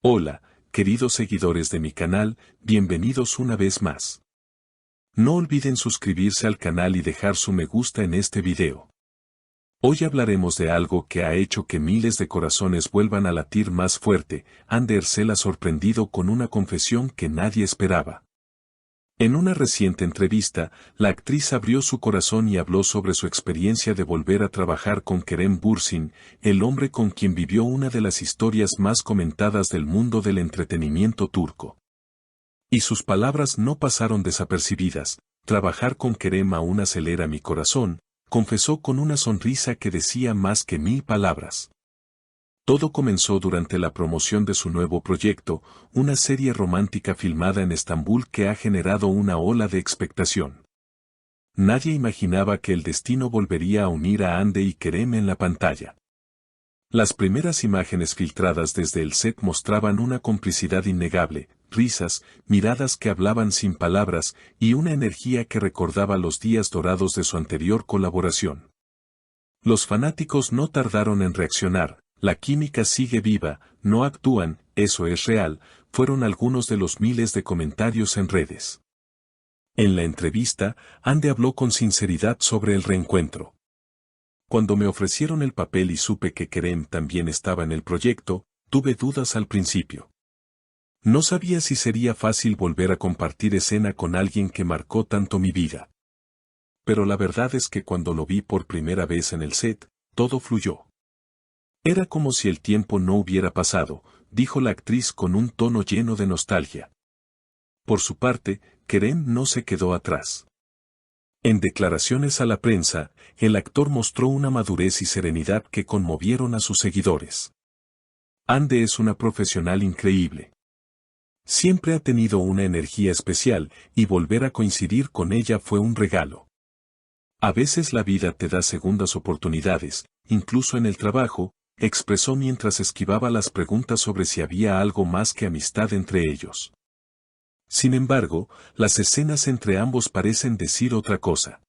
Hola, queridos seguidores de mi canal, bienvenidos una vez más. No olviden suscribirse al canal y dejar su me gusta en este video. Hoy hablaremos de algo que ha hecho que miles de corazones vuelvan a latir más fuerte. Andy Ercel ha sorprendido con una confesión que nadie esperaba. En una reciente entrevista, la actriz abrió su corazón y habló sobre su experiencia de volver a trabajar con Kerem Bürsin, el hombre con quien vivió una de las historias más comentadas del mundo del entretenimiento turco. Y sus palabras no pasaron desapercibidas. Trabajar con Kerem aún acelera mi corazón, confesó con una sonrisa que decía más que 1000 palabras. Todo comenzó durante la promoción de su nuevo proyecto, una serie romántica filmada en Estambul que ha generado una ola de expectación. Nadie imaginaba que el destino volvería a unir a Hande y Kerem en la pantalla. Las primeras imágenes filtradas desde el set mostraban una complicidad innegable, risas, miradas que hablaban sin palabras y una energía que recordaba los días dorados de su anterior colaboración. Los fanáticos no tardaron en reaccionar. La química sigue viva, no actúan, eso es real, fueron algunos de los miles de comentarios en redes. En la entrevista, Hande habló con sinceridad sobre el reencuentro. Cuando me ofrecieron el papel y supe que Kerem también estaba en el proyecto, tuve dudas al principio. No sabía si sería fácil volver a compartir escena con alguien que marcó tanto mi vida. Pero la verdad es que cuando lo vi por primera vez en el set, todo fluyó. Era como si el tiempo no hubiera pasado, dijo la actriz con un tono lleno de nostalgia. Por su parte, Kerem no se quedó atrás. En declaraciones a la prensa, el actor mostró una madurez y serenidad que conmovieron a sus seguidores. Hande es una profesional increíble. Siempre ha tenido una energía especial, y volver a coincidir con ella fue un regalo. A veces la vida te da segundas oportunidades, incluso en el trabajo, expresó mientras esquivaba las preguntas sobre si había algo más que amistad entre ellos. Sin embargo, las escenas entre ambos parecen decir otra cosa.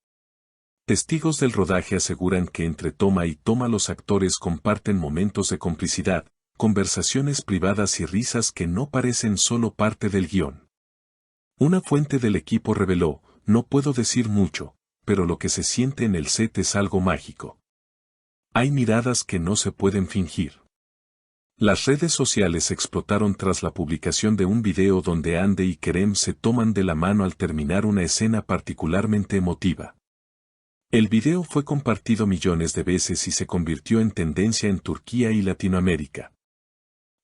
Testigos del rodaje aseguran que entre toma y toma los actores comparten momentos de complicidad, conversaciones privadas y risas que no parecen solo parte del guión. Una fuente del equipo reveló, no puedo decir mucho, pero lo que se siente en el set es algo mágico. Hay miradas que no se pueden fingir. Las redes sociales explotaron tras la publicación de un video donde Hande y Kerem se toman de la mano al terminar una escena particularmente emotiva. El video fue compartido millones de veces y se convirtió en tendencia en Turquía y Latinoamérica.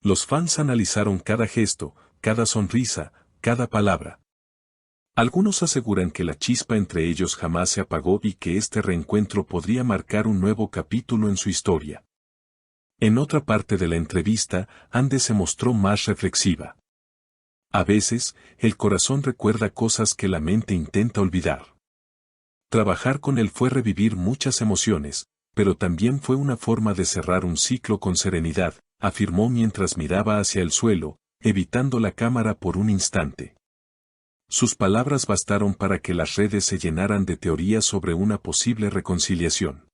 Los fans analizaron cada gesto, cada sonrisa, cada palabra. Algunos aseguran que la chispa entre ellos jamás se apagó y que este reencuentro podría marcar un nuevo capítulo en su historia. En otra parte de la entrevista, Hande se mostró más reflexiva. A veces, el corazón recuerda cosas que la mente intenta olvidar. Trabajar con él fue revivir muchas emociones, pero también fue una forma de cerrar un ciclo con serenidad, afirmó mientras miraba hacia el suelo, evitando la cámara por un instante. Sus palabras bastaron para que las redes se llenaran de teorías sobre una posible reconciliación.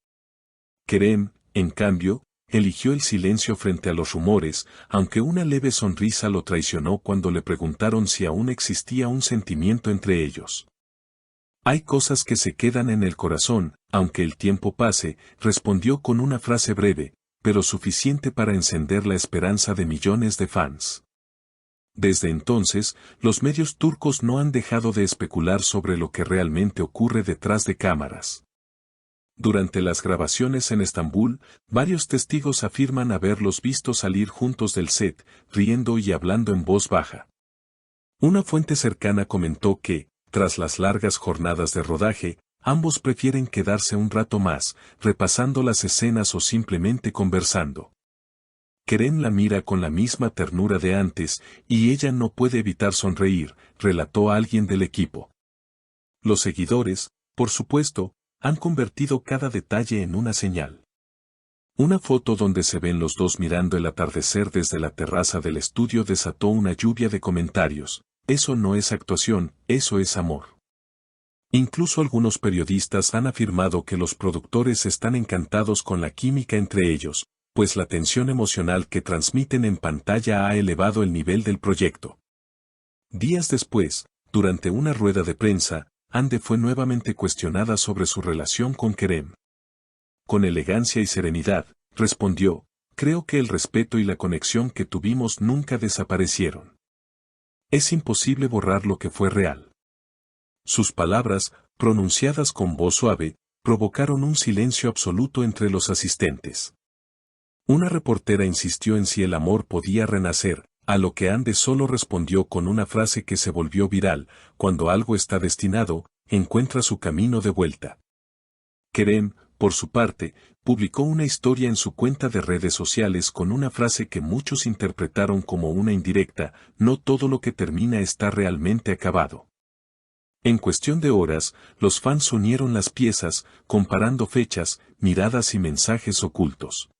Kerem, en cambio, eligió el silencio frente a los rumores, aunque una leve sonrisa lo traicionó cuando le preguntaron si aún existía un sentimiento entre ellos. Hay cosas que se quedan en el corazón, aunque el tiempo pase, respondió con una frase breve, pero suficiente para encender la esperanza de millones de fans. Desde entonces, los medios turcos no han dejado de especular sobre lo que realmente ocurre detrás de cámaras. Durante las grabaciones en Estambul, varios testigos afirman haberlos visto salir juntos del set, riendo y hablando en voz baja. Una fuente cercana comentó que, tras las largas jornadas de rodaje, ambos prefieren quedarse un rato más, repasando las escenas o simplemente conversando. Kerem la mira con la misma ternura de antes, y ella no puede evitar sonreír, relató alguien del equipo. Los seguidores, por supuesto, han convertido cada detalle en una señal. Una foto donde se ven los dos mirando el atardecer desde la terraza del estudio desató una lluvia de comentarios. Eso no es actuación, eso es amor. Incluso algunos periodistas han afirmado que los productores están encantados con la química entre ellos, pues la tensión emocional que transmiten en pantalla ha elevado el nivel del proyecto. Días después, durante una rueda de prensa, Hande fue nuevamente cuestionada sobre su relación con Kerem. Con elegancia y serenidad, respondió: creo que el respeto y la conexión que tuvimos nunca desaparecieron. Es imposible borrar lo que fue real. Sus palabras, pronunciadas con voz suave, provocaron un silencio absoluto entre los asistentes. Una reportera insistió en si el amor podía renacer, a lo que Hande solo respondió con una frase que se volvió viral: cuando algo está destinado, encuentra su camino de vuelta. Kerem, por su parte, publicó una historia en su cuenta de redes sociales con una frase que muchos interpretaron como una indirecta: no todo lo que termina está realmente acabado. En cuestión de horas, los fans unieron las piezas, comparando fechas, miradas y mensajes ocultos.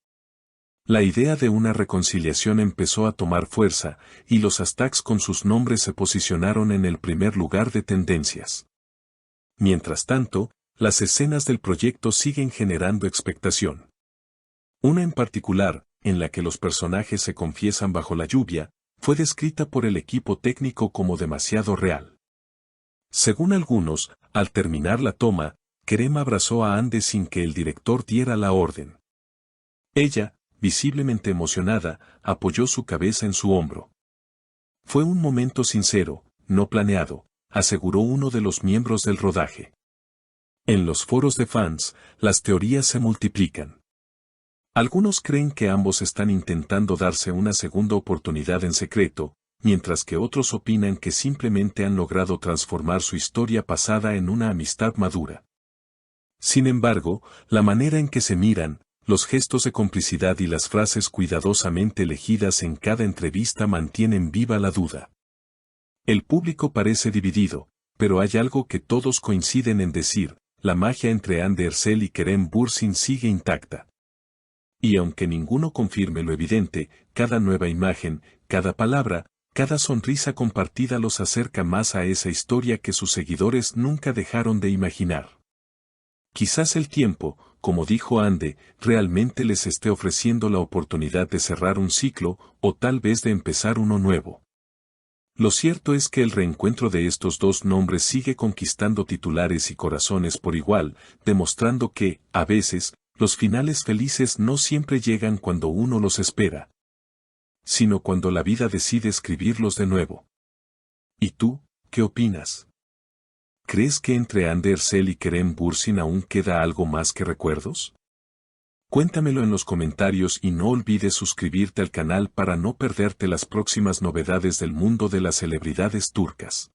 La idea de una reconciliación empezó a tomar fuerza, y los hashtags con sus nombres se posicionaron en el primer lugar de tendencias. Mientras tanto, las escenas del proyecto siguen generando expectación. Una en particular, en la que los personajes se confiesan bajo la lluvia, fue descrita por el equipo técnico como demasiado real. Según algunos, al terminar la toma, Kerem abrazó a Hande sin que el director diera la orden. Ella, visiblemente emocionada, apoyó su cabeza en su hombro. Fue un momento sincero, no planeado, aseguró uno de los miembros del rodaje. En los foros de fans, las teorías se multiplican. Algunos creen que ambos están intentando darse una segunda oportunidad en secreto, mientras que otros opinan que simplemente han logrado transformar su historia pasada en una amistad madura. Sin embargo, la manera en que se miran, los gestos de complicidad y las frases cuidadosamente elegidas en cada entrevista mantienen viva la duda. El público parece dividido, pero hay algo que todos coinciden en decir: la magia entre Hande Erçel y Kerem Bürsin sigue intacta. Y aunque ninguno confirme lo evidente, cada nueva imagen, cada palabra, cada sonrisa compartida los acerca más a esa historia que sus seguidores nunca dejaron de imaginar. Quizás el tiempo, como dijo Hande, realmente les esté ofreciendo la oportunidad de cerrar un ciclo, o tal vez de empezar uno nuevo. Lo cierto es que el reencuentro de estos dos nombres sigue conquistando titulares y corazones por igual, demostrando que, a veces, los finales felices no siempre llegan cuando uno los espera, sino cuando la vida decide escribirlos de nuevo. ¿Y tú, qué opinas? ¿Crees que entre Hande Erçel y Kerem Bürsin aún queda algo más que recuerdos? Cuéntamelo en los comentarios y no olvides suscribirte al canal para no perderte las próximas novedades del mundo de las celebridades turcas.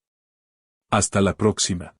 Hasta la próxima.